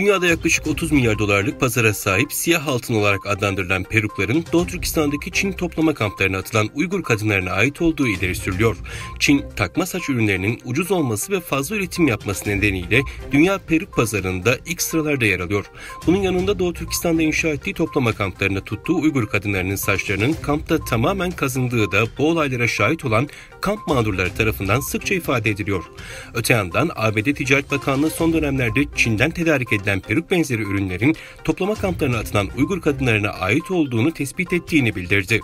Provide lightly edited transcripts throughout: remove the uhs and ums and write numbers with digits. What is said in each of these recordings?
Dünyada yaklaşık 30 milyar dolarlık pazara sahip siyah altın olarak adlandırılan perukların Doğu Türkistan'daki Çin toplama kamplarına atılan Uygur kadınlarına ait olduğu ileri sürülüyor. Çin, takma saç ürünlerinin ucuz olması ve fazla üretim yapması nedeniyle dünya peruk pazarında ilk sıralarda yer alıyor. Bunun yanında Doğu Türkistan'da inşa ettiği toplama kamplarına tuttuğu Uygur kadınlarının saçlarının kampta tamamen kazındığı da bu olaylara şahit olan kamp mağdurları tarafından sıkça ifade ediliyor. Öte yandan ABD Ticaret Bakanlığı son dönemlerde Çin'den tedarik edilen peruk benzeri ürünlerin toplama kamplarına atılan Uygur kadınlarına ait olduğunu tespit ettiğini bildirdi.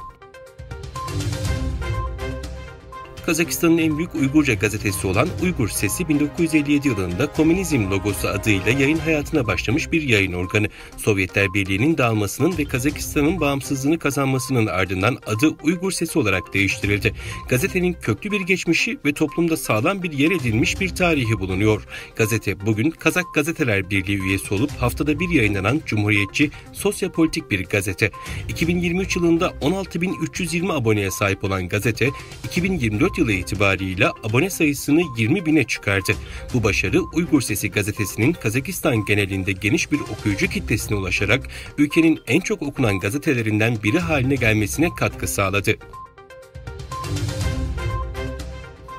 Kazakistan'ın en büyük Uygurca gazetesi olan Uygur Sesi 1957 yılında Komünizm logosu adıyla yayın hayatına başlamış bir yayın organı. Sovyetler Birliği'nin dağılmasının ve Kazakistan'ın bağımsızlığını kazanmasının ardından adı Uygur Sesi olarak değiştirildi. Gazetenin köklü bir geçmişi ve toplumda sağlam bir yer edinmiş bir tarihi bulunuyor. Gazete bugün Kazak Gazeteler Birliği üyesi olup haftada bir yayınlanan cumhuriyetçi, sosyopolitik bir gazete. 2023 yılında 16.320 aboneye sahip olan gazete, 2024 yılı itibarıyla abone sayısını 20.000'e çıkardı. Bu başarı Uygur Sesi gazetesinin Kazakistan genelinde geniş bir okuyucu kitlesine ulaşarak ülkenin en çok okunan gazetelerinden biri haline gelmesine katkı sağladı.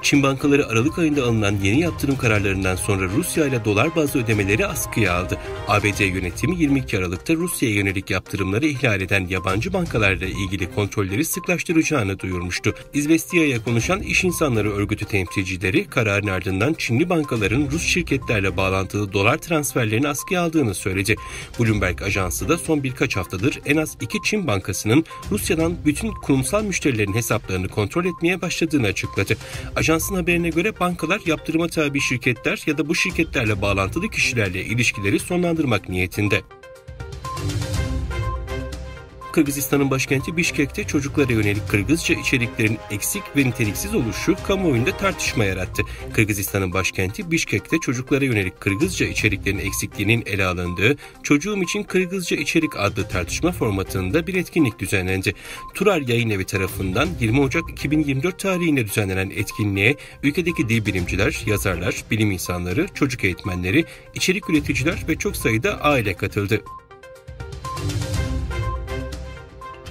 Çin bankaları Aralık ayında alınan yeni yaptırım kararlarından sonra Rusya ile dolar bazlı ödemeleri askıya aldı. ABD yönetimi 22 Aralık'ta Rusya'ya yönelik yaptırımları ihlal eden yabancı bankalarla ilgili kontrolleri sıklaştıracağını duyurmuştu. İzvestiya'ya konuşan iş insanları örgütü temsilcileri kararın ardından Çinli bankaların Rus şirketlerle bağlantılı dolar transferlerini askıya aldığını söyledi. Bloomberg ajansı da son birkaç haftadır en az 2 Çin bankasının Rusya'dan bütün kurumsal müşterilerin hesaplarını kontrol etmeye başladığını açıkladı. Ajansın haberine göre bankalar yaptırıma tabi şirketler ya da bu şirketlerle bağlantılı kişilerle ilişkileri sonlandırmak niyetinde. Kırgızistan'ın başkenti Bişkek'te çocuklara yönelik Kırgızca içeriklerin eksik ve niteliksiz oluşu kamuoyunda tartışma yarattı. Kırgızistan'ın başkenti Bişkek'te çocuklara yönelik Kırgızca içeriklerin eksikliğinin ele alındığı Çocuğum için Kırgızca içerik adlı tartışma formatında bir etkinlik düzenlendi. Turar Yayınevi tarafından 20 Ocak 2024 tarihinde düzenlenen etkinliğe ülkedeki dil bilimciler, yazarlar, bilim insanları, çocuk eğitmenleri, içerik üreticiler ve çok sayıda aile katıldı.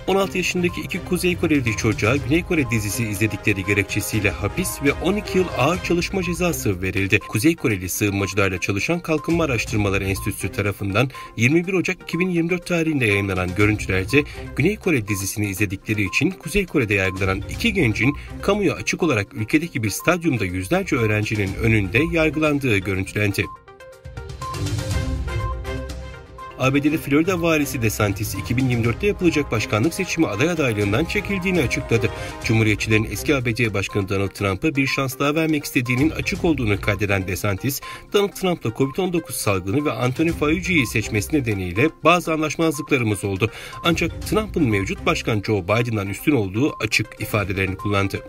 16 yaşındaki 2 Kuzey Koreli çocuğa Güney Kore dizisi izledikleri gerekçesiyle hapis ve 12 yıl ağır çalışma cezası verildi. Kuzey Koreli sığınmacılarla çalışan Kalkınma Araştırmaları Enstitüsü tarafından 21 Ocak 2024 tarihinde yayınlanan görüntülerde Güney Kore dizisini izledikleri için Kuzey Kore'de yargılanan 2 gencin kamuya açık olarak ülkedeki bir stadyumda yüzlerce öğrencinin önünde yargılandığı görüntülendi. ABD'li Florida valisi DeSantis 2024'te yapılacak başkanlık seçimi aday adaylığından çekildiğini açıkladı. Cumhuriyetçilerin eski ABD Başkanı Donald Trump'a bir şans daha vermek istediğinin açık olduğunu kaydeden DeSantis, Donald Trump'la COVID-19 salgını ve Anthony Fauci'yi seçmesi nedeniyle bazı anlaşmazlıklarımız oldu. Ancak Trump'ın mevcut başkan Joe Biden'dan üstün olduğu açık ifadelerini kullandı.